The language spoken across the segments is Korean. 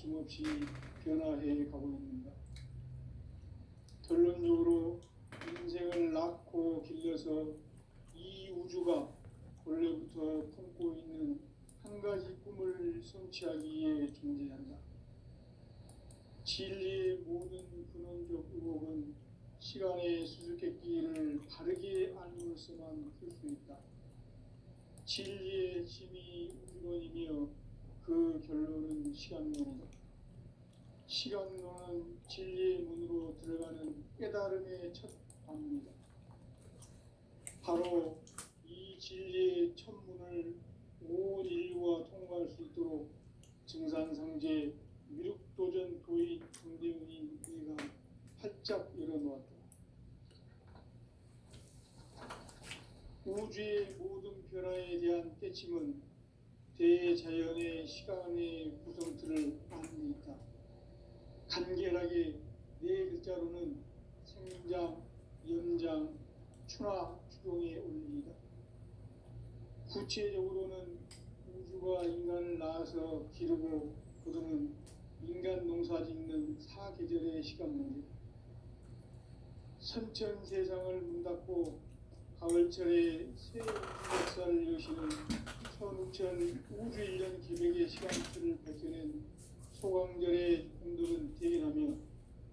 거침없이 변화해 가고 있는가. 결론적으로 인생을 낳고 길러서 이 우주가 원래부터 품고 있는 한 가지 꿈을 성취하기 위해 존재한다. 진리의 모든 근원적 의혹은 시간의 수수께끼를 바르게 알므로써만 풀 수 있다. 진리의 힘이 우주론이며 그 결론은 시간론이다. 시간론은 진리의 문으로 들어가는 깨달음의 첫 방문이다. 바로 이 진리의 첫 문을 온 인류가 통과할 수 있도록 증산상제 미륵도전 도인 강대훈이 내가 활짝 열어놓았다. 우주의 모든 변화에 대한 깨침은 대자연의 시간의 구성틀을 아는 데 있다. 간결하게 네 글자로는 생장, 연장, 추나 추동의 원리이다. 구체적으로는 우주가 인간을 낳아서 기르고 거두는 인간 농사 짓는 사계절의 시간 문제. 선천 세상을 문닫고 가을철에 새 역사를 여시는 15,000 우주 1년 기백의 시간틀을 밝혀낸 소강절의 공들은 대견하며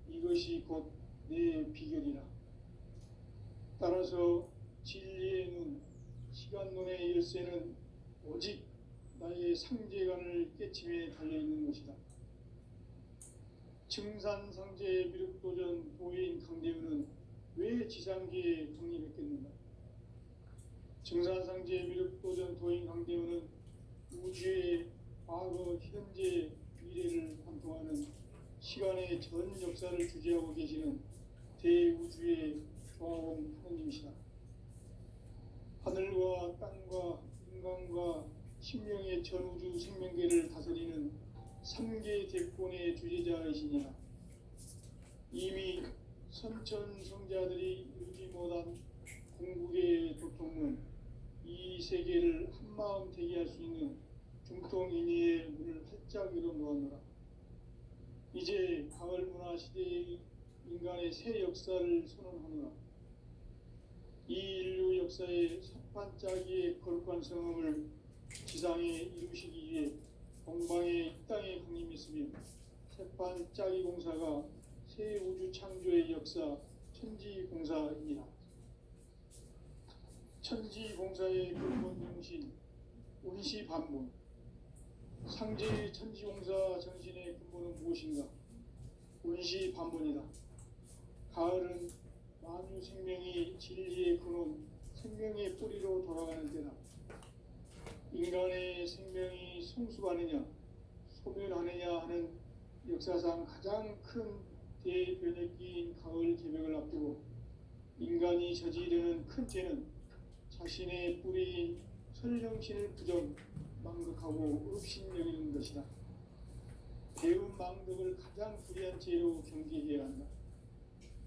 이것이 곧 내 비결이라. 따라서 진리의 눈, 시간론의 열쇠는 오직 나의 상제관을 깨침에 달려있는 것이다. 증산상제 미륵도전 도인 강대훈은 왜 지상계에 독립했겠는가? 증산상제 미륵도전 도인 강대훈은 우주의 과거, 현재, 미래를 관통하는 시간의 전 역사를 주재하고 계시는 대우주의 조화원 하느님이시다. 하늘과 땅과 인간과 신명의 전우주 생명계를 다스리는 3계 대권의 주재자이시니라. 이미 선천성자들이 이루지 못한 궁극의 도통문, 이 세계를 한마음 되게 할 수 있는 중통인의의 문을 활짝 열어놓았노라. 이제 가을 문화 시대의 인간의 새 역사를 선언하노라. 이 인류 역사의 첫 반짝이의 거룩한 성음을 지상에 이루시기 위해 동방의 이 땅에 강림했으며 새반짝이 공사가 새 우주 창조의 역사 천지공사이니라. 천지공사의 근본 정신 운시반문. 상제의 천지공사 정신의 근본은 무엇인가? 운시반문이다. 가을은 만유 생명이 진리의 근원, 생명의 뿌리로 돌아가는 때다. 인간의 생명이 성숙하느냐, 소멸하느냐 하는 역사상 가장 큰 대변혁기인 가을 개벽을 앞두고 인간이 저지르는 큰 죄는 자신의 뿌리인 설령신을 부정, 망덕하고 업신 여기는 것이다. 배움 망덕을 가장 불의한 죄로 경계해야 한다.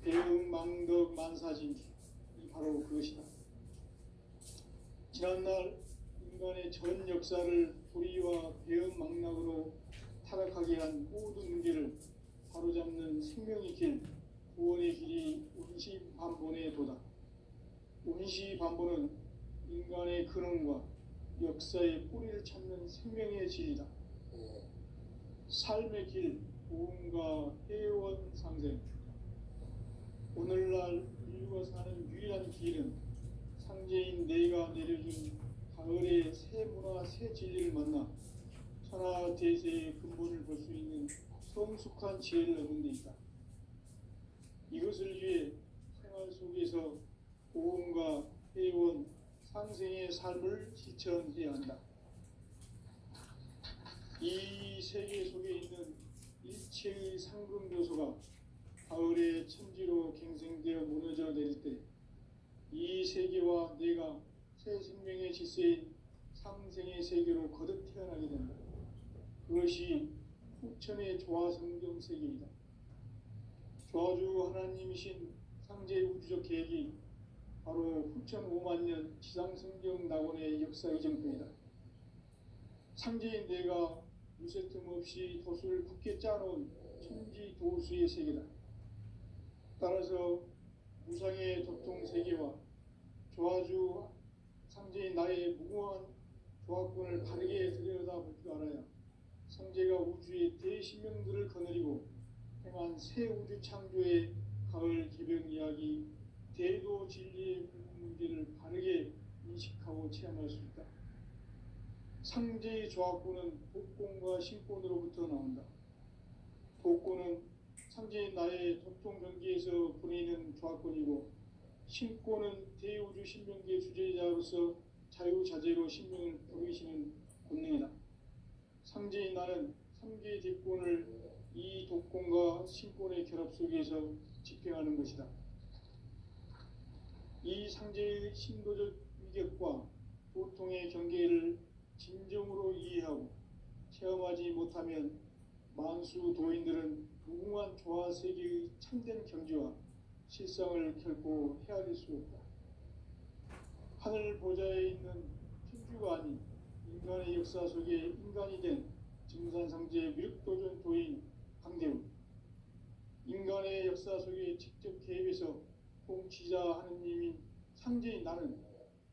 배움 망덕 만사진이 바로 그것이다. 지난날 인간의 전 역사를 불의와 배움 망락으로 타락하게 한 모든 문제를 바로잡는 생명의 길, 구원의 길이 운시반본의 도다. 운시반본은 인간의 근원과 역사의 뿌리를 찾는 생명의 진리다. 삶의 길, 구원과 회원 상생. 오늘날 인류가 사는 유일한 길은 상제인 내가 내려준 가을의 새 문화, 새 진리를 만나 천하 대세의 근본을 볼 수 있는 성숙한 지혜를 얻는 데 있다. 이것을 위해 생활 속에서 고음과 회원, 상생의 삶을 실천해야 한다. 이 세계 속에 있는 일체의 상금 요소가 가을의 천지로 갱생되어 무너져 내릴 때 이 세계와 내가 새 생명의 질서인 상생의 세계로 거듭 태어나게 된다. 그것이 후천의 조화성경 세계이다. 조화주 하나님이신 상제 우주적 계획이 바로 후천 5만 년 지상성경 낙원의 역사 이정표이다. 상제인 내가 무쇠틈 없이 돛을 굳게 짜놓은 천지 도수의 세계다. 따라서 무상의 도통 세계와 조화주 상제인 나의 무궁한 조합권을 바르게 들여다볼 줄 알아야 상제가 우주의 대신명들을 거느리고 행한 새 우주 창조의 가을 개벽 이야기, 대도 진리의 불문 문제를 바르게 인식하고 체험할 수 있다. 상제의 조합권은 독권과 신권으로부터 나온다. 독권은 상제인 나의 도통 경계에서 보내는 조합권이고, 신권은 대우주 신명계의 주제자로서 자유자재로 신명을 부르시는 권능이다. 상제인 나는 3개의 대권을 이 독권과 신권의 결합 속에서 집행하는 것이다. 이 상제의 신도적 위격과 도통의 경계를 진정으로 이해하고 체험하지 못하면 만수 도인들은 무궁한 조화 세계의 참된 경지와 실상을 결코 헤아릴 수 없다. 하늘 보좌에 있는 천주가 아닌 인간의 역사 속에 인간이 된 증산상제의 미륵도전 도인 강대우, 인간의 역사 속에 직접 개입해서 통치자 하느님인 상제인 나는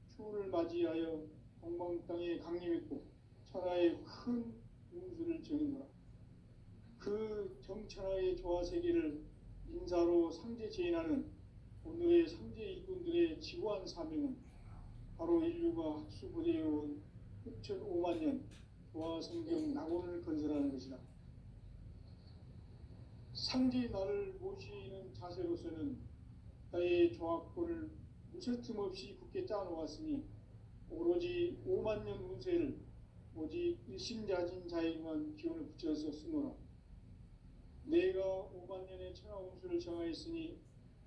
추운을 맞이하여 동방 땅에 강림했고 천하의 큰 운수를 정했노라. 그 정천하의 조화 세계를 인사로 상제 제인하는 오늘의 상제 일꾼들의 지구한 사명은 바로 인류가 학수고대해온 흑천 5만 년 조화 성경 낙원을 건설하는 것이다. 상제의 나를 모시는 자세로서는 나의 조합권을 무쇠틈 없이 굳게 짜놓았으니 오로지 5만 년 운세를 오직 일심자진 자에게만 기운을 붙여서 쓰노라. 내가 5만 년의 천하 운수를 정하였으니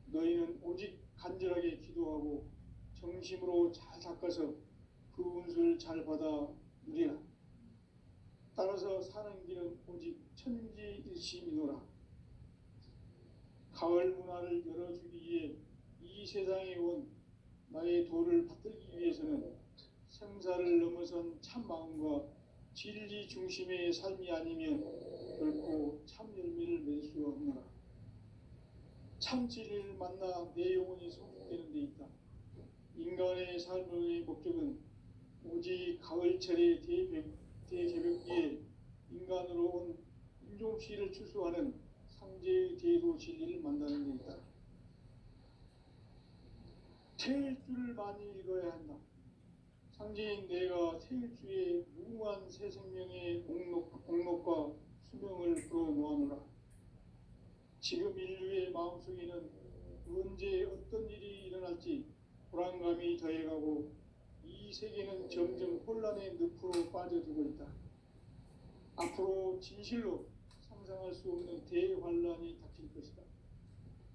너희는 오직 간절하게 기도하고 정심으로 잘 닦아서 그 운수를 잘 받아 누리라. 따라서 사는 길은 오직 천지일심이노라. 가을 문화를 열어주기 위해 이 세상에 온 나의 도를 받들기 위해서는 생사를 넘어선 참 마음과 진리 중심의 삶이 아니면 결코 참 열매를 맺을 수 없노라. 참 진리를 만나 내 영혼이 성숙되는 데 있다. 인간의 삶의 목적은 오직 가을철의 대개벽기에 인간으로 온 인종시를 추수하는 상제의 대도 진리를 만나는 데 있다. 태일주를 많이 읽어야 한다. 상제인 내가 태일주의 무궁한 새 생명의 목록과 수명을 불어모아노라. 지금 인류의 마음속에는 언제 어떤 일이 일어날지 불안감이 더해가고 이 세계는 점점 혼란의 늪으로 빠져들고 있다. 앞으로 진실로 상상할 수 없는 대환란이 닥칠 것이다.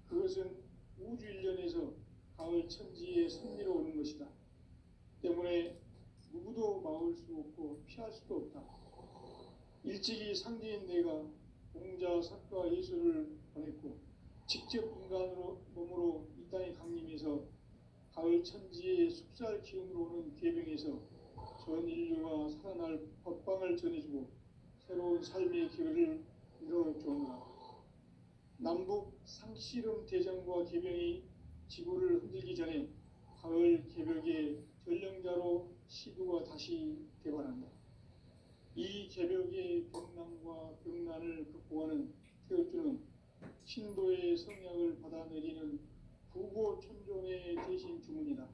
그것은 우주 일련에서 가을 천지의 섭리로 오는 것이다. 때문에 누구도 막을 수 없고 피할 수도 없다. 일찍이 상제인 내가 공자, 사과, 예수를 보냈고 직접 인간으로 몸으로 이 땅에 강림해서 가을 천지의 숲살 기운으로 오는 계병에서 전 인류가 살아날 법방을 전해주고 새로운 삶의 기회를 이뤄주었노라. 남북 상씨름 대전과 계병이 지구를 흔들기 전에 가을 개벽의 전령자로 시두가 다시 개발한다. 이 개벽의 병난과 병난을 극복하는 태울주는 신도의 성약을 받아내리는 부고천존의 대신 주문이다.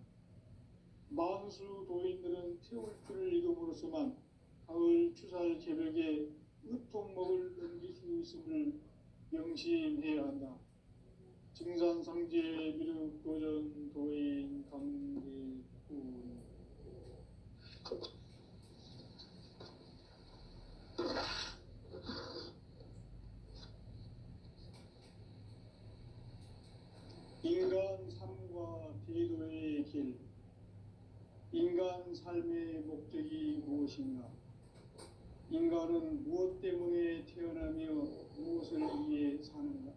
만수 도인들은 태울주를 읽음으로써만 가을 추살 개벽에 으통목을 넘길 수 있음을 명심해야 한다. 증산상제 미륵도전 도인 강대군. 인간 삶과 대도의 길. 인간 삶의 목적이 무엇인가? 인간은 무엇 때문에 태어나며 무엇을 위해 사는가?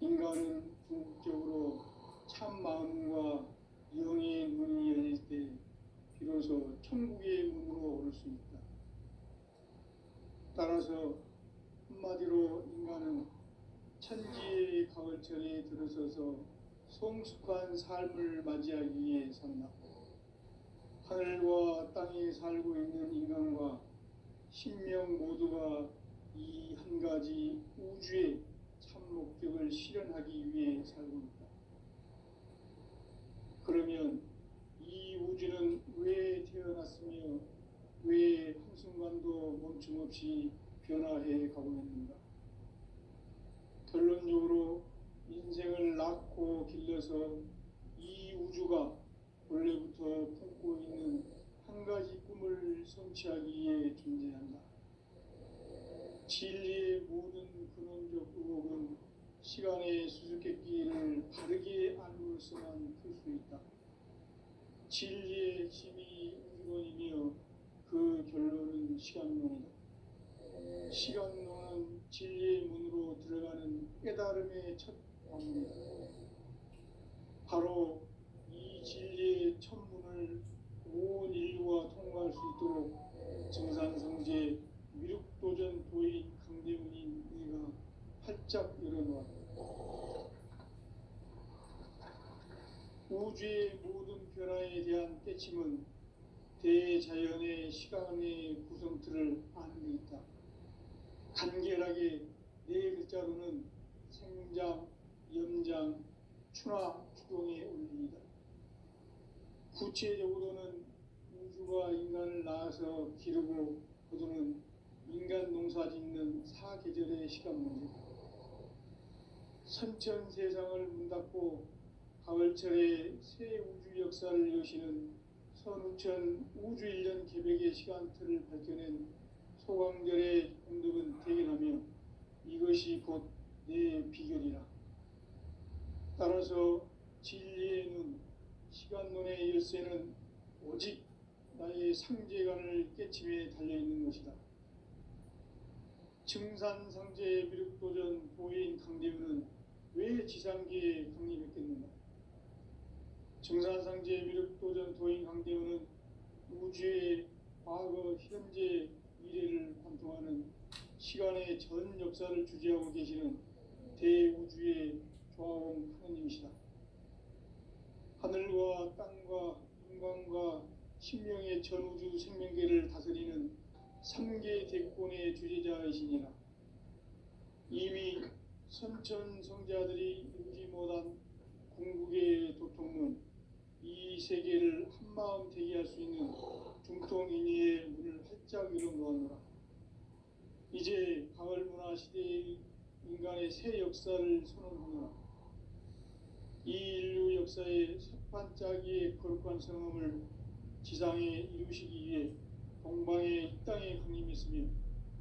인간은 궁극적으로 참 마음과 영의 문이 열릴 때 비로소 천국의 문으로 오를 수 있다. 따라서 한마디로 인간은 천지의 가을철에 들어서서 성숙한 삶을 맞이하기 위해 산다. 하늘과 땅에 살고 있는 인간과 신명 모두가 이 한 가지 우주의 참 목적을 실현하기 위해 살고 있다. 그러면 이 우주는 왜 태어났으며 왜 한순간도 멈춤없이 변화해 가고 있는가? 결론적으로 인생을 낳고 길러서 이 우주가 원래부터 품고 있는 한 가지 꿈을 성취하기 위해 존재한다. 진리의 모든 근원적 의혹은 시간의 수수께끼를 바르게 알므로서만 풀 수 있다. 진리의 핵심이 우주론이며 그 결론은 시간론이다. 시간론은 진리의 문으로 들어가는 깨달음의 첫 방문이다. 바로 이 진리의 첫 문을 온 인류가 통과할 수 있도록 정산성제 미륵도전 도인 강대문인 네가 활짝 열어놓았다. 우주의 모든 변화에 대한 깨침은 대자연의 시간의 구성틀을 아는 데 있다. 간결하게 네 글자로는 생장, 염장, 추나 추동의 원리이다. 구체적으로는 우주가 인간을 낳아서 기르고 거두는 인간 농사 짓는 사계절의 시간 문제다. 선천 세상을 문닫고 가을철에 새 우주 역사를 여시는 선우천 우주 1년 개백의 시간틀을 밝혀낸 소강절의 공덕은 대견하며 이것이 곧 내 비결이라. 따라서 진리의 눈, 시간론의 열쇠는 오직 나의 상제관을 깨침에 달려있는 것이다. 증산상제 미륵도전 도인 강대우는 왜 지상계에 강림했겠는가? 증산상제 미륵도전 도인 강대우는 우주의 과거, 현재, 미래를 관통하는 시간의 전 역사를 주재하고 계시는 대우주의 조화원 하느님이시다. 하늘과 땅과 인간과 신명의 전우주 생명계를 다스리는 3계 대권의 주제자이시니라. 이미 선천성자들이 이루지 못한 궁극의 도통문, 이 세계를 한마음 되게 할 수 있는 중통인의의 문을 활짝 열어놓았노라. 이제 가을 문화 시대의 인간의 새 역사를 선언하노라. 이 인류 역사의 새반짝이의 거룩한 성음을 지상에 이루시기 위해 동방의 이 땅에 강림했으며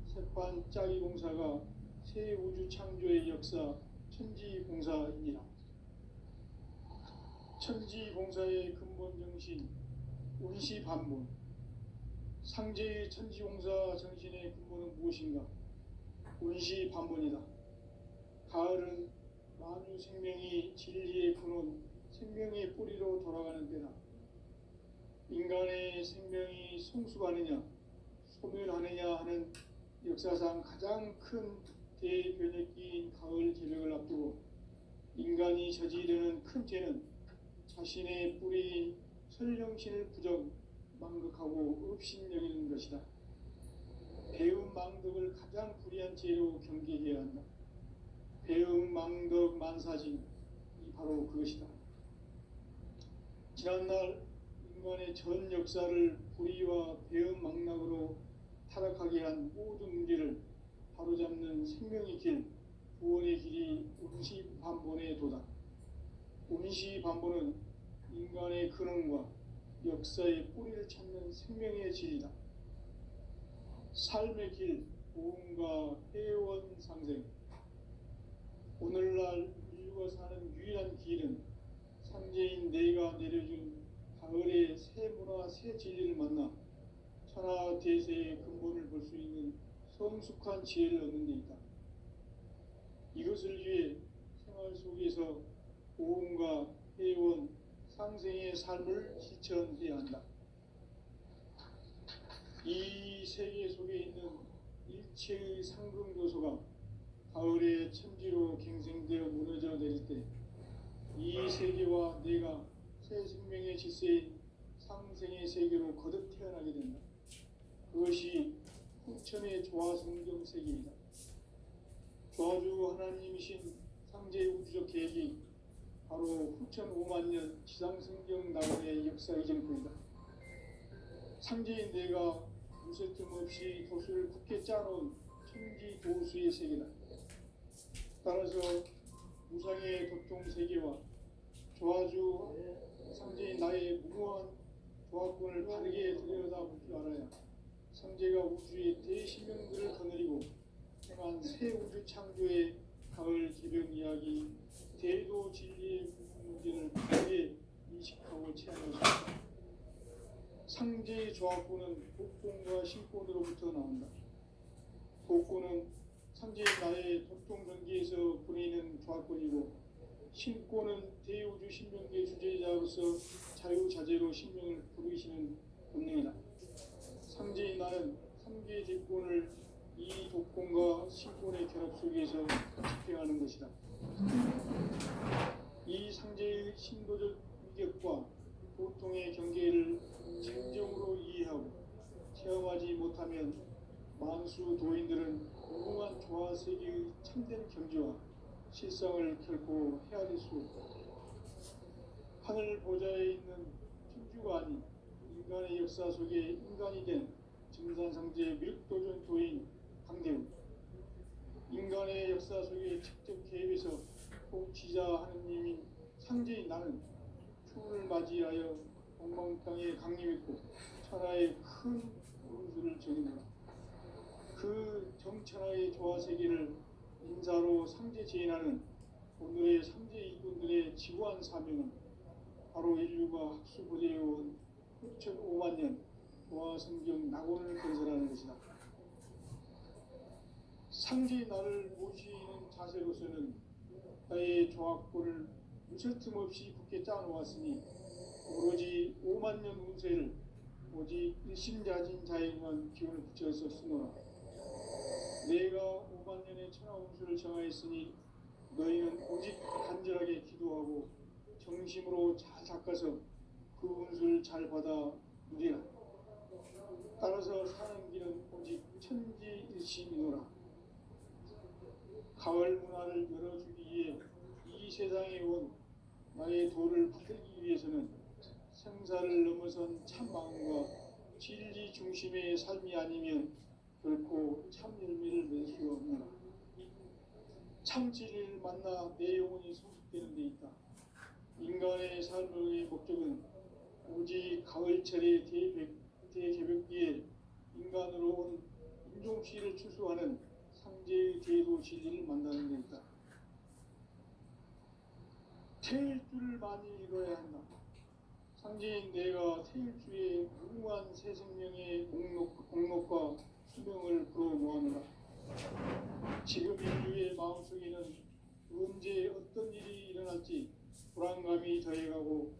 새반짝이 공사가 새 우주 창조의 역사 천지공사이니라. 천지공사의 근본 정신 운시반본. 상제의 천지공사 정신의 근본은 무엇인가? 운시반본이다. 가을은 만유 생명이 진리의 근원, 생명의 뿌리로 돌아가는 때다. 인간의 생명이 성숙하느냐, 소멸하느냐 하는 역사상 가장 큰 대변혁기인 가을 개벽을 앞두고 인간이 저지르는 큰 죄는 자신의 뿌리인 설령신을 부정, 망극하고 업신여기는 것이다. 배움 망덕을 가장 불의한 죄로 경계해야 한다. 배움 망덕 만사진, 이 바로 그것이다. 지난날 인간의 전 역사를 불의와 배움 망락으로 타락하게 한 모든 문제를 바로잡는 생명의 길, 구원의 길이 운시반본의 도다. 운시반본은 인간의 근원과 역사의 뿌리를 찾는 생명의 진리다. 삶의 길, 보험과 회원 상생. 오늘날 인류가 사는 유일한 길은 상제인 내가 내려준 가을의 새 문화, 새 진리를 만나 천하 대세의 근본을 볼 수 있는 성숙한 지혜를 얻는 데 있다. 이것을 위해 생활 속에서 보험과 회원, 상생의 삶을 실천해야 한다. 이 세계 속에 있는 일체의 상금교소가 가을의 천지로 갱생되어 무너져 내릴 때 이 세계와 내가 새 생명의 질서인 상생의 세계로 거듭 태어나게 된다. 그것이 후천의 조화성경 세계이다. 조화주 하나님이신 상제의 우주적 계획이 바로 후천 5만 년 지상성경 나원의 역사 이전부이다. 상제인 내가 무쇠틈 없이 도수를 굳게 짜놓은 천지 도수의 세계다. 따라서 무상의 도통 세계와 조화주 상제인 나의 무모한 조화권을 바르게 들여다볼 줄 알아야 상제가 우주의 대신명들을 거느리고 행한 새 우주 창조의 가을 개변 이야기, 대도 진리의 문제를 바르게 인식하고 체험할 수 있다. 상제의 조합구는 복권과 신권으로부터 나온다. 복권은 상제의 나의 도통 전기에서 보내는 조합권이고, 신권은 대우주 신명계 주제자로서 자유자재로 신명을 부르시는 본능이다. 상제의 나는 3개의 대권을 이 독권과 신권의 결합 속에서 집행하는 것이다. 이 상제의 신도적 위격과 보통의 경계를 진정으로 이해하고 체험하지 못하면 만수 도인들은 무궁한 조화 세계의 참된 경지와 실상을 결코 헤아릴 수 없다. 하늘 보좌에 있는 천주가 아닌 인간의 역사 속에 인간이 된 증산상제의 밀도전 도인 강대우, 인간의 역사 속에 직접 개입해서 통치자 하느님인 상제인 나는 추운을 맞이하여 엉망 땅에 강림했고 천하의 큰 운수를 전했노라. 그 정천하의 조화 세계를 인사로 상제 제인하는 오늘의 상제 이군들의 지구한 사명은 바로 인류가 학수고대해온 후천 5만 년 조화 성경 낙원을 건설하는 것이다. 상제의 나를 모시는 자세로서는 나의 조합권을 무쇠틈 없이 굳게 짜놓았으니 오로지 5만 년 운세를 오직 일심자진 자에게만 기운을 붙여서 쓰노라. 내가 5만 년의 천하 운수를 정하였으니 너희는 오직 간절하게 기도하고 정심으로 잘 닦아서 그 운수를 잘 받아 누리라. 따라서 사는 길은 오직 천지일심이노라. 가을 문화를 열어주기 위해 이 세상에 온 나의 도를 받들기 위해서는 생사를 넘어선 참 마음과 진리 중심의 삶이 아니면 결코 참 열매를 맺을 수 없노라. 참 진리를 만나 내 영혼이 성숙되는 데 있다. 인간의 삶의 목적은 오직 가을철의 대개벽기에 인간으로 온 인종시를 추수하는 상제의 대도 진리를 만나는 데 있다. 태일주를 많이 읽어야 한다. 상제인 내가 태일주의 무궁한 새 생명의 공목과 수명을 불어모아노라. 지금 인류의 마음속에는 언제 어떤 일이 일어날지 불안감이 더해가고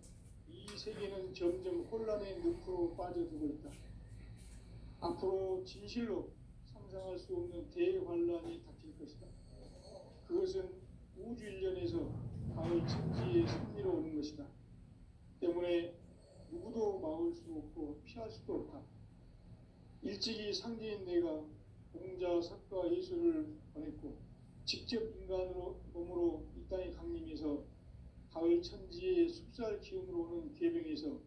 이 세계는 점점 혼란의 늪으로 빠져들고 있다. 앞으로 진실로 상상할 수 없는 대환란이 닥칠 것이다. 그것은 우주 일련에서 가을 천지의 섭리로 오는 것이다. 때문에 누구도 막을 수 없고 피할 수도 없다. 일찍이 상제인 내가 공자, 석가, 예수를 보냈고 직접 인간으로 몸으로 이 땅에 강림해서 가을 천지의 숲살 기운으로 오는 계병에서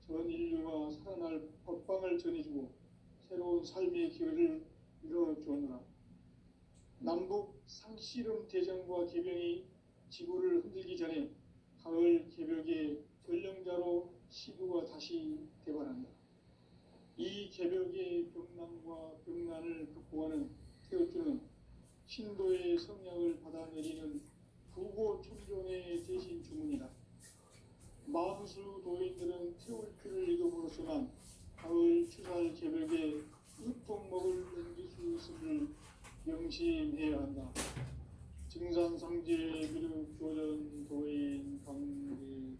전 인류가 살아날 법방을 전해주고 새로운 삶의 기회를 이뤄주었노라. 남북 상씨름 대전과 계병이 지구를 흔들기 전에 가을 개벽의 전령자로 시부가 다시 대발한다. 이 개벽의 병난과 병난을 극복하는 태우주는 신도의 성약을 받아내리는 부고 천존의 대신 주문이다. 만수 도인들은 태울주를 이름으로서만 가을 추살 개벽에 으통 먹을 넘길 수 있음을 명심해야 한다. 증산상제 비륵 조전 도인 강대구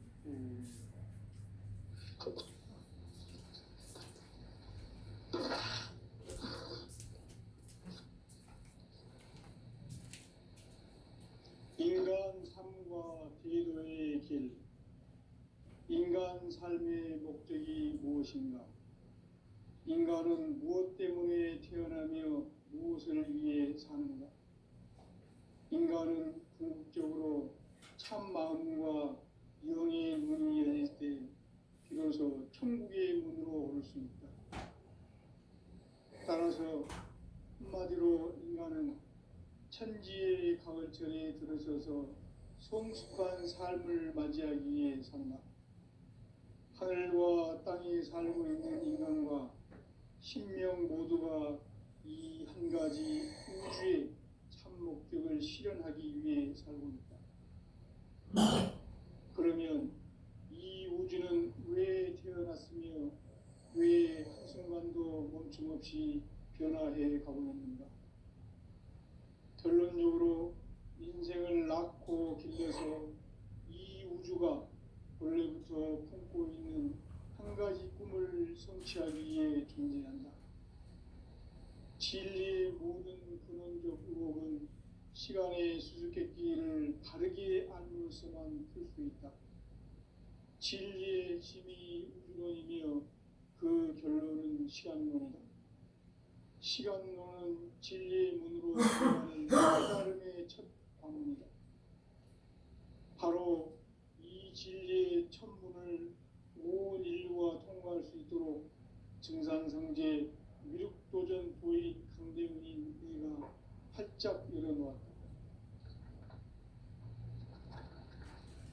인간 삶의 목적이 무엇인가? 인간은 무엇 때문에 태어나며 무엇을 위해 사는가? 인간은 궁극적으로 참 마음과 영의 문이 열릴 때 비로소 천국의 문으로 오를 수 있다. 따라서 한마디로 인간은 천지의 가을철에 들어서서 성숙한 삶을 맞이하기 위해 산다. 하늘과 땅에 살고 있는 인간과 신명 모두가 이 한 가지 우주의 참 목적을 실현하기 위해 살고 있다. 그러면 이 우주는 왜 태어났으며 왜 한순간도 멈춤 없이 변화해 가고 있는가? 결론적으로 인생을 낳고 길러서 이 우주가 원래부터 품고 있는 한 가지 꿈을 성취하기 위해 존재한다. 진리의 모든 근원적 의혹은 시간의 수수께끼를 바르게 알므로서만 풀 수 있다. 진리의 핵심이 우주론이며 그 결론은 시간론이다. 시간론은 진리의 문으로 들어가는 깨달음의 첫 방문이다. 바로 이 진리의 첫 문을 온 인류가 통과할 수 있도록 증산성제 미륵도전 도인 강대훈인 네가 활짝 열어놓았다.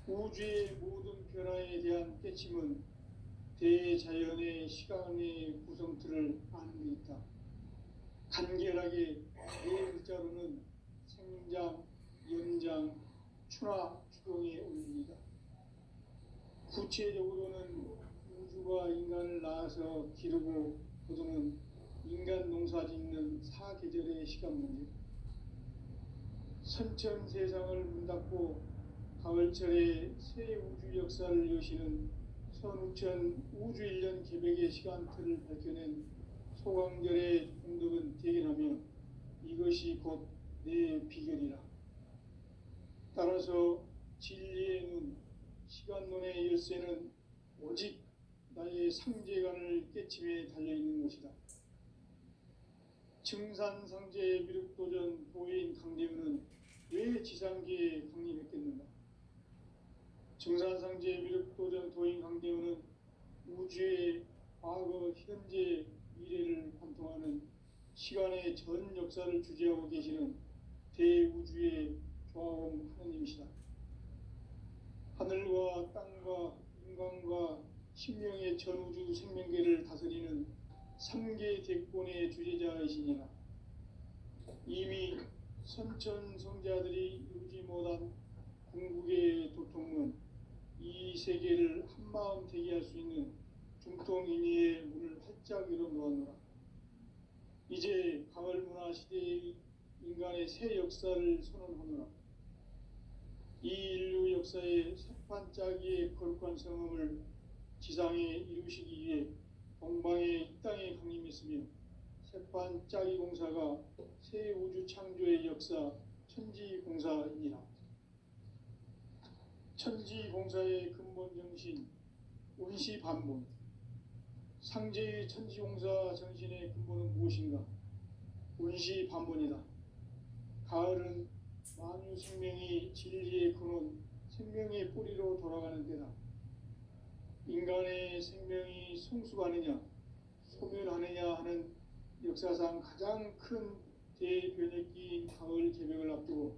우주의 모든 변화에 대한 깨침은 대자연의 시간의 구성틀을 아는 데 있다. 간결하게 네 글자로는 생장, 연장, 추나 추동의 원리이다. 구체적으로는 우주가 인간을 낳아서 기르고 거두는 인간 농사 짓는 사계절의 시간 문제. 선천 세상을 문 닫고 가을철에 새 우주 역사를 여시는 선우천 우주 1년 계백의 시간틀을 밝혀낸 소강절의 공덕은 대견하며 이것이 곧 내 비결이라. 따라서 진리의 눈, 시간론의 열쇠는 오직 나의 상제관을 깨침에 달려있는 것이다. 증산상제 미륵도전 도인 강대훈은 왜 지상계에 강림했겠는가? 증산상제 미륵도전 도인 강대훈은 우주의 과거, 현재, 미래를 관통하는 시간의 전 역사를 주재하고 계시는 대우주의 조화원 하느님이시다. 하늘과 땅과 인간과 신명의 전우주 생명계를 다스리는 3계 대권의 주재자이시니라. 이미 선천성자들이 이루지 못한 궁극의 도통은 이 세계를 한마음 되게 할 수 있는 중통인의의 문을 활짝 열어놓았노라. 이제 가을 문화 시대의 인간의 새 역사를 선언하노라. 이 인류 역사의 새판짜기의 거룩한 성음을 지상에 이루시기 위해 동방의 이 땅에 강림했으며 새판짜기 공사가 새 우주 창조의 역사 천지공사이니라. 천지공사의 근본 정신 운시반본. 상제의 천지공사 정신의 근본은 무엇인가? 운시반본이다. 가을은 만유 생명이 진리의 근원, 생명의 뿌리로 돌아가는 때다. 인간의 생명이 성숙하느냐, 소멸하느냐 하는 역사상 가장 큰 대변혁기인 가을 개벽을 앞두고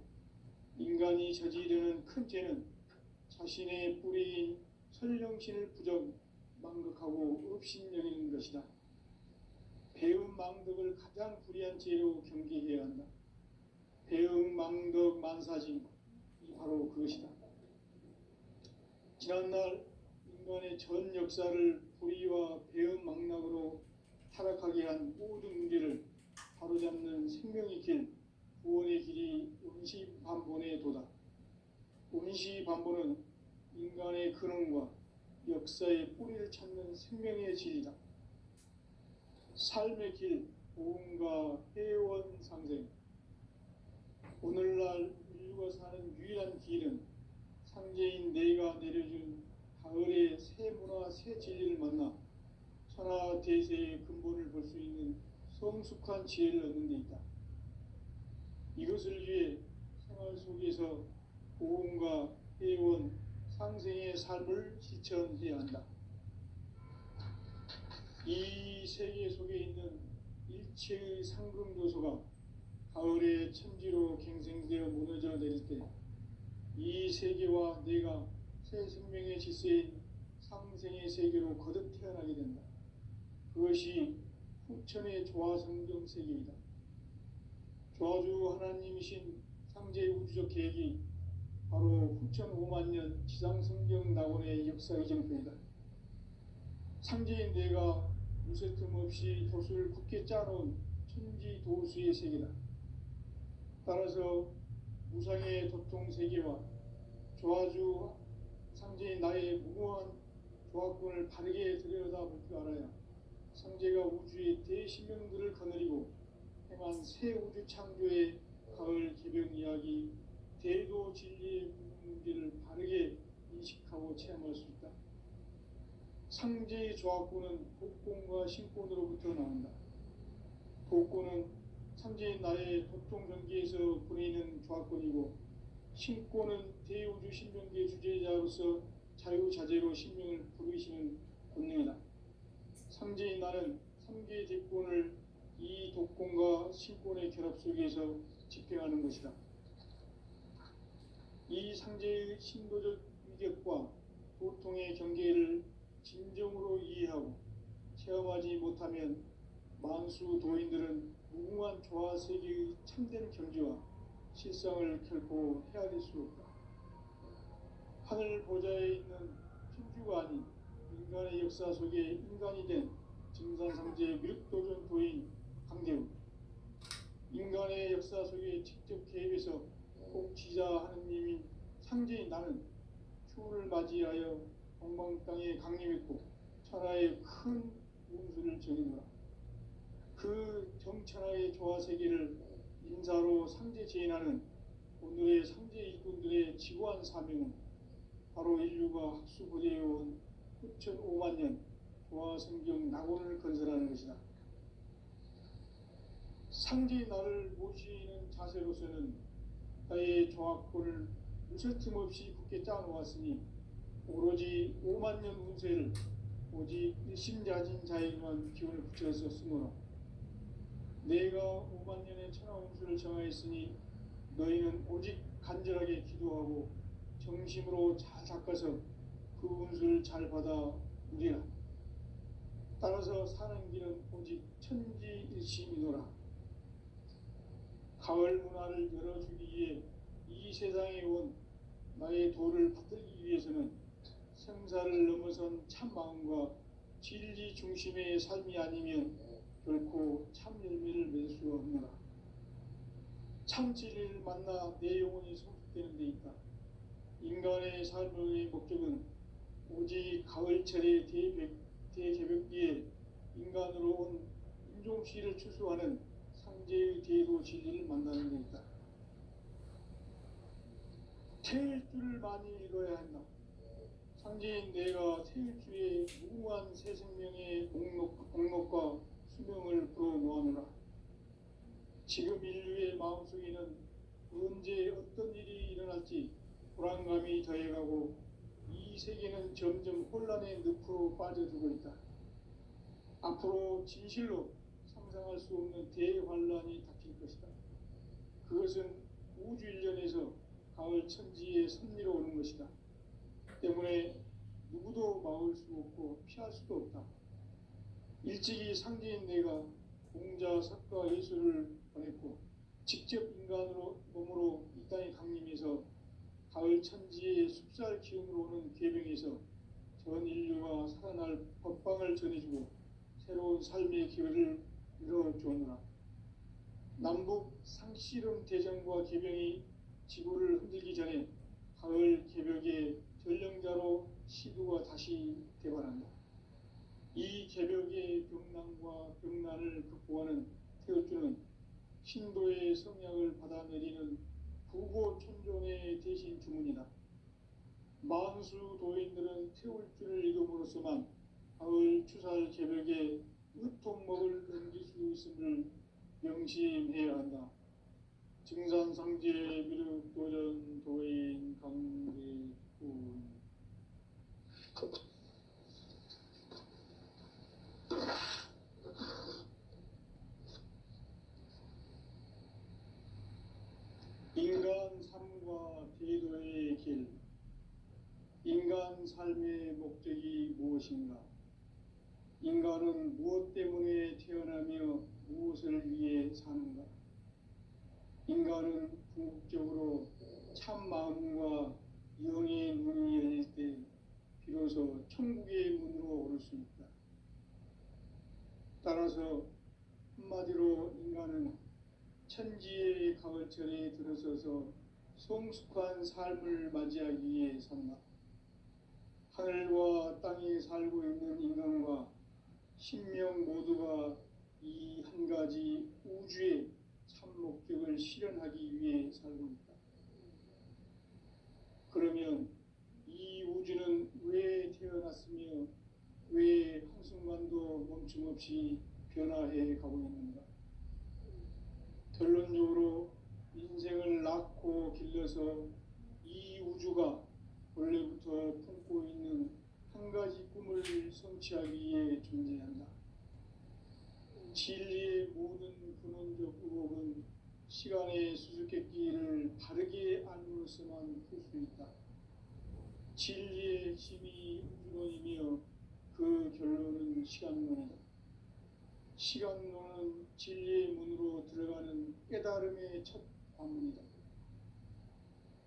인간이 저지르는 큰 죄는 자신의 뿌리인 설령신을 부정, 망극하고 업신여기는 것이다. 배움 망덕을 가장 불의한 죄로 경계해야 한다. 배움 망덕 만사진, 이 바로 그것이다. 지난날 인간의 전 역사를 불의와 배움 망락으로 타락하게 한 모든 문제를 바로잡는 생명의 길, 구원의 길이 운시반본의 도다. 운시반본은 인간의 근원과 역사의 뿌리를 찾는 생명의 진리다. 삶의 길, 보험과 회원 상생. 오늘날 인류가 사는 유일한 길은 상제인 내가 내려준 가을의 새 문화 새 진리를 만나 천하 대세의 근본을 볼 수 있는 성숙한 지혜를 얻는 데 있다. 이것을 위해 생활 속에서 고온과 회원, 상생의 삶을 실천해야 한다. 이 세계 속에 있는 일체의 상금 요소가 가을의 천지로 갱생되어 무너져 내릴 때 이 세계와 내가 새 생명의 질서인 상생의 세계로 거듭 태어나게 된다. 그것이 후천의 조화성경 세계이다. 조화주 하나님이신 상제의 우주적 계획이 바로 후천 5만 년 지상성경 낙원의 역사의 정표이다. 상제인 내가 무쇠틈 없이 도수를 굳게 짜놓은 천지 도수의 세계다. 따라서 무상의 도통 세계와 조화주 상제인 나의 무모한 조화권을 바르게 들여다볼 줄 알아야 상제가 우주의 대신명들을 거느리고 행한 새 우주 창조의 가을 개벽 이야기 대도 진리의 문제를 바르게 인식하고 체험할 수 있다. 상제의 조화권은 복권과 신권으로부터 나온다. 복권은 상제인 나의 도통 전기에서 보내는 조화권이고, 신권은 대우주 신명계 주제자로서 자유자재로 신명을 부르시는 권능이다. 상제인 나는 3개의 대권을 이 독권과 신권의 결합 속에서 집행하는 것이다. 이 상제의 신도적 위격과 도통의 경계를 진정으로 이해하고 체험하지 못하면 만수 도인들은 무궁한 조화 세계의 참된 경지와 실상을 결코 헤아릴 수 없다. 하늘 보좌에 있는 천주가 아닌 인간의 역사 속에 인간이 된 증산상제의 미륵도전 도인 강대우, 인간의 역사 속에 직접 개입해서 복지자 하느님인 상제인 나는 추운을 맞이하여 동방 땅에 강림했고 천하의 큰 운수를 정해노라. 그 정천하의 조화 세계를 인사로 상제 제인하는 오늘의 상제 일꾼들의 지고한 사명은 바로 인류가 학수고대해온 후천 5만 년 조화 성경 낙원을 건설하는 것이다. 상제의 나를 모시는 자세로서는 나의 조화권을 무쇠틈 없이 굳게 짜놓았으니 오로지 5만 년 운세를 오직 일심자진 자에게만 기운을 붙여서 쓰노라. 내가 5만 년의 천하 운수를 정하였으니 너희는 오직 간절하게 기도하고 정심으로 잘 닦아서 그 운수를 잘 받아 누리라. 따라서 사는 길은 오직 천지일심이노라. 가을 문화를 열어주기 위해 이 세상에 온 나의 도를 받들기 위해서는 생사를 넘어선 참 마음과 진리 중심의 삶이 아니면 결코 참 열매를 맺을 수가 없노라. 참 진리를 만나 내 영혼이 성숙되는 데 있다. 인간의 삶의 목적은 오직 가을철의 대개벽기에 인간으로 온 인종시를 추수하는 상제의 대도 진리를 만나는 데 있다. 태일주를 많이 읽어야 한다. 상제인 내가 태일주의 무궁한 새 생명의 목록과 수명을 불어놓아노라. 지금 인류의 마음속에는 언제 어떤 일이 일어날지 불안감이 더해가고 이 세계는 점점 혼란의 늪으로 빠져들고 있다. 앞으로 진실로 상상할 수 없는 대환란이 닥칠 것이다. 그것은 우주 일련에서 가을 천지의 섭리로 오는 것이다. 때문에 누구도 막을 수 없고 피할 수도 없다. 일찍이 상제인 내가 공자, 석가, 예수를 보냈고 직접 인간으로 몸으로 이 땅에 강림해서 가을 천지의 숲살 기운으로 오는 계병에서 전 인류가 살아날 법방을 전해주고 새로운 삶의 기회를 열어주었노라. 남북 상씨름 대전과 계병이 지구를 흔들기 전에 가을 개벽의 전령자로 시두가 다시 대발한다. 이 개벽의 병난과 병난을 극복하는 태어주는 신도의 성약을 받아내리는 부고 천존의 대신 주문이다. 만수 도인들은 태울 줄을 이름으로서만 가을 추살 개벽에 으통먹을 넘길 수 있음을 명심해야 한다. 증산상제 미륵도전 도인 강대군. 인간 삶과 대도의 길. 인간 삶의 목적이 무엇인가? 인간은 무엇 때문에 태어나며 무엇을 위해 사는가? 인간은 궁극적으로 참 마음과 영의 눈이 열릴 때 비로소 천국의 문으로 오를 수 있다. 따라서 한마디로 인간은 천지의 가을철에 들어서서 성숙한 삶을 맞이하기 위해 산다. 하늘과 땅에 살고 있는 인간과 신명 모두가 이 한 가지 우주의 참 목적을 실현하기 위해 살고 있다. 그러면 이 우주는 왜 태어났으며 왜 한순간도 멈춤없이 변화해 가고 있는가? 결론적으로 인생을 낳고 길러서 이 우주가 원래부터 품고 있는 한 가지 꿈을 성취하기 위해 존재한다. 진리의 모든 근원적 의혹은 시간의 수수께끼를 바르게 알므로서만 풀 수 있다. 진리의 핵심이 우주론이며 그 결론은 시간론이다. 시간론은 진리의 문으로 들어가는 깨달음의 첫 관문이다.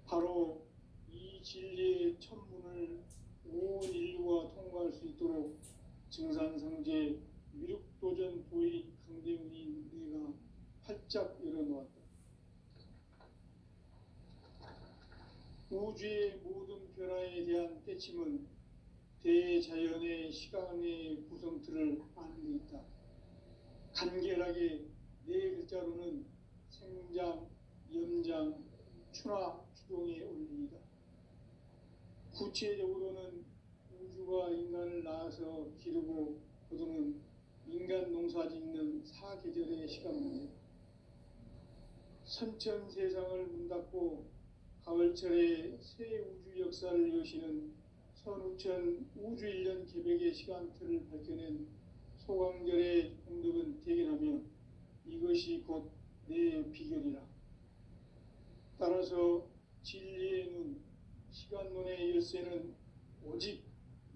바로 이 진리의 첫 문을 온 인류가 통과할 수 있도록 증산상제 미륵도전 도인 강대훈이 내가 활짝 열어놓았다. 우주의 모든 변화에 대한 깨침은 대자연의 시간의 구성틀을 아는 데 있다. 간결하게 네 글자로는 생장, 염장, 추나 추동의 원리이다. 구체적으로는 우주가 인간을 낳아서 기르고 거두는 인간 농사 짓는 사계절의 시간 문제. 선천 세상을 문 닫고 가을철에 새 우주 역사를 여시는 선우천 우주 1년 개벽의 시간틀을 밝혀낸 소강절의 공덕은 대견하며 이것이 곧 내 비결이라. 따라서 진리의 눈, 시간론의 열쇠는 오직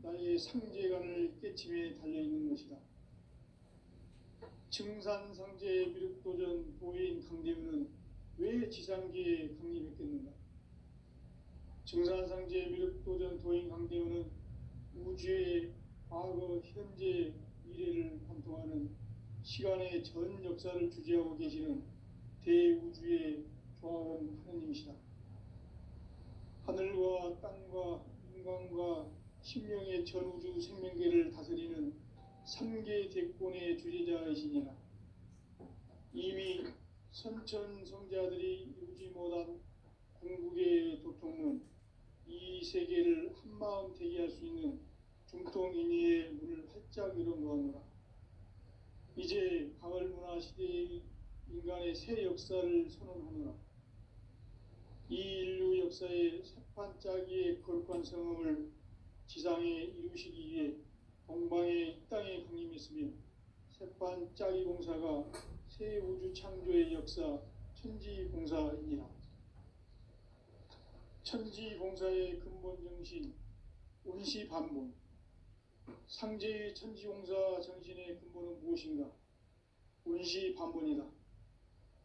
나의 상제관을 깨침에 달려있는 것이다. 증산상제 미륵도전 도인 강대훈은 왜 지상계에 강림했겠는가? 증산상제 미륵도전 도인 강대훈은 우주의 과거, 현재, 미래를 관통하는 시간의 전 역사를 주재하고 계시는 대우주의 조화원 하느님이시다. 하늘과 땅과 인간과 신명의 전우주 생명계를 다스리는 3계 대권의 주재자이시니라. 이미 선천성자들이 이루지 못한 궁극의 도통문, 이 세계를 한마음 되게 할 수 있는 중통인의의 문을 활짝 열어놓았노라. 이제 가을 문화 시대의 인간의 새 역사를 선언하노라. 이 인류 역사의 새판짜기의 거룩한 성음을 지상에 이루시기 위해 동방의 이 땅에 강림했으며 새판짜기 공사가 새 우주 창조의 역사 천지공사이니라. 천지공사의 근본 정신 운시반본. 상제의 천지공사 정신의 근본은 무엇인가? 운시반본이다.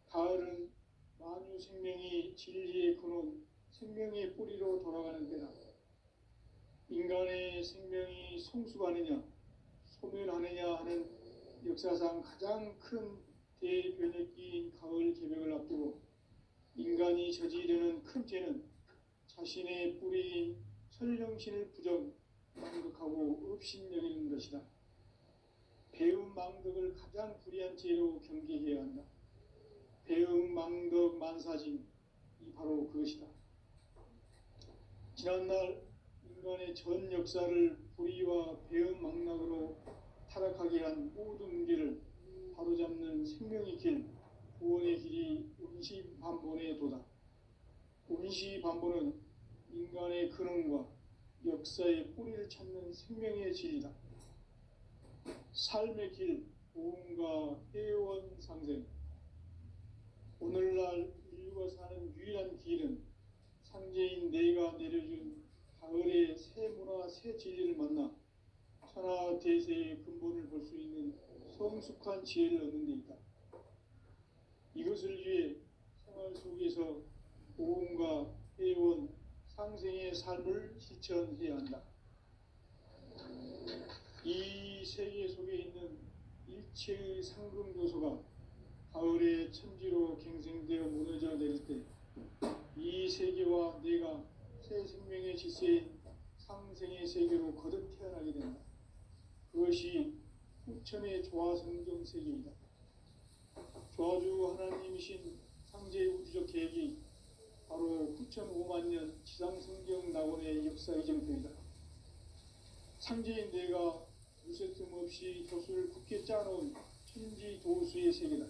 가을은 만유 생명이 진리의 근원, 생명의 뿌리로 돌아가는 때다. 인간의 생명이 성숙하느냐, 소멸하느냐 하는 역사상 가장 큰 대변혁기인 가을 개벽을 앞두고 인간이 저지르는 큰 죄는 자신의 뿌리인 설령신을 부정, 망덕하고 업신여기는 것이다. 배움 망덕을 가장 불의한 죄로 경계해야 한다. 배움 망덕 만사진, 이 바로 그것이다. 지난날 인간의 전 역사를 불의와 배은망락으로 타락하게 한 모든 문제를 바로잡는 생명의 길, 구원의 길이 운시반본에 도다. 운시반본은 인간의 근원과 역사의 뿌리를 찾는 생명의 진리다. 삶의 길, 보험과 회원 상생. 오늘날 인류가 사는 유일한 길은 상제인 내가 내려준 가을의 새 문화, 새 진리를 만나 천하 대세의 근본을 볼 수 있는 성숙한 지혜를 얻는 데 있다. 이것을 위해 생활 속에서 보험과 회원, 상생의 삶을 실천해야 한다. 이 세계 속에 있는 일체의 상금 요소가 가을의 천지로 갱생되어 무너져 내릴 때 이 세계와 내가 새 생명의 질서인 상생의 세계로 거듭 태어나게 된다. 그것이 후천의 조화성경 세계이다. 조화주 하나님이신 상제의 우주적 계획이 바로 9,500,000년 지상성경 낙원의 역사 이정표이다. 상제인 내가 무쇠 틈 없이 도수를 굳게 짜놓은 천지 도수의 세계다.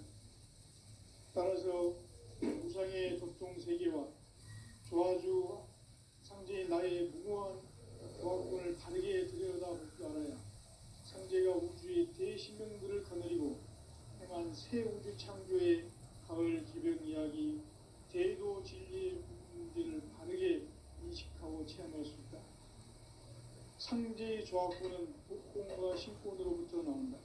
따라서 우상의 도통 세계와 조화주 상제인 나의 무모한 조합군을 다르게 들여다볼 줄 알아야 상제가 우주의 대신명들을 거느리고 행한 새 우주 창조의 가을 기병 이야기, 대도 진리의 문제를 바르게 인식하고 체험할 수 있다. 상제의 조합군은 복권과 신권으로부터 나온다.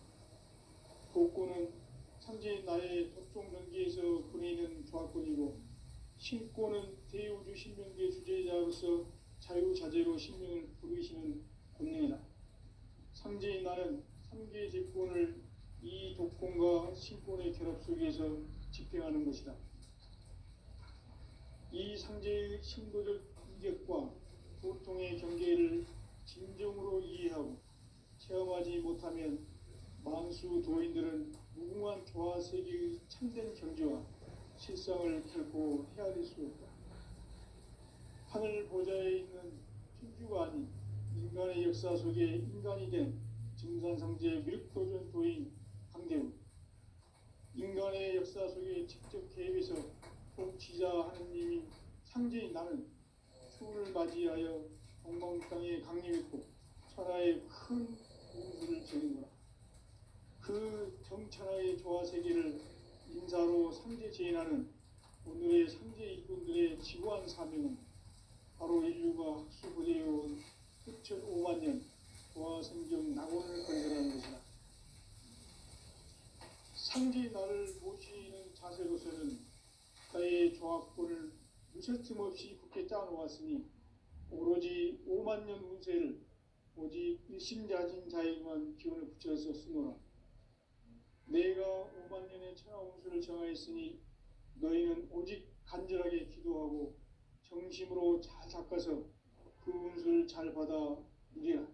복권은 상제인 나의 독종 전기에서 보내는 조합군이고, 신권은 대우주 신명계의 주제자로서 자유자재로 신명을 부르시는 권능이다. 상제인 나는 3개의 제권을 이 독권과 신권의 결합 속에서 집행하는 것이다. 이 상제의 신도적 인격과 보통의 경계를 진정으로 이해하고 체험하지 못하면 만수 도인들은 무궁한 조화 세계의 참된 경지와 실상을 결코 헤아릴 수 없다. 하늘 보좌에 있는 천주가 아닌 인간의 역사 속에 인간이 된 증산상제 미륵도전 도인 강대우, 인간의 역사 속에 직접 개입해서 통치자 하느님인 상제인 나는 추운을 맞이하여 동방 땅에 강림했고 천하의 큰 운수를 지는구나. 그 정천하의 조화 세계를 인사로 상제 제인하는 오늘의 상제 일꾼들의 지구한 사명은 바로 인류가 학수부대해온 9,500,000년 조화성경 낙원을 건설하는 것이다. 상제의 나를 모시는 자세로서는 나의 조합권을 무쇠 틈 없이 굳게 짜놓았으니 오로지 50,000년 운세를 오직 일심자진 자에게만 기운을 붙여서 쓰노라. 내가 50,000년의 천하 운수를 정하였으니 너희는 오직 간절하게 기도하고 정심으로 잘 닦아서 그 운수를 잘 받아 누리라.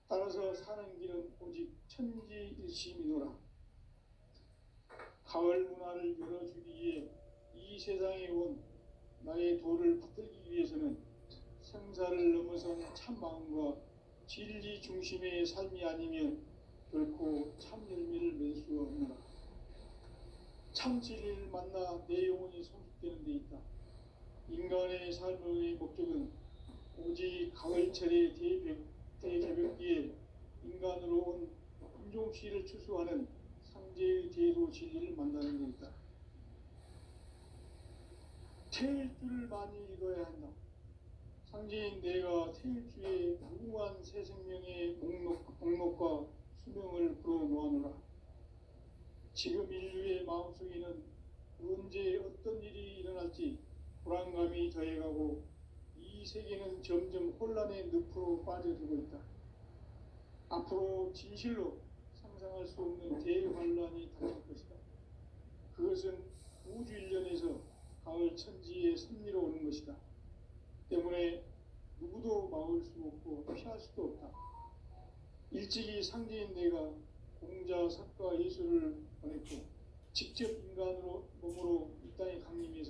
따라서 사는 길은 오직 천지일심이노라. 가을 문화를 열어주기 위해 이 세상에 온 나의 도를 받들기 위해서는 생사를 넘어선 참 마음과 진리 중심의 삶이 아니면 결코 참 열매를 맺을 수 없노라. 참 진리를 만나 내 영혼이 성숙되는 데 있다. 인간의 삶의 목적은 오직 가을철의 대개벽기에 인간으로 온 인종시를 추수하는 상제의 대도 진리를 만나는 데 있다. 태일주를 많이 읽어야 한다. 상제인 내가 태일주의 무궁한 새 생명의 목록과 수명을 불어놓아노라. 지금 인류의 마음속에는 언제 어떤 일이 일어날지 불안감이 더해가고 이 세계는 점점 혼란의 늪으로 빠져들고 있다. 앞으로 진실로 상상할 수 없는 대환란이 닥칠 것이다. 그것은 우주 일련에서 가을 천지의 섭리로 오는 것이다. 때문에 누구도 막을 수 없고 피할 수도 없다. 일찍이 상제인 내가 공자, 석가, 예수를 보냈고 직접 인간으로 몸으로 이 땅에 강림해서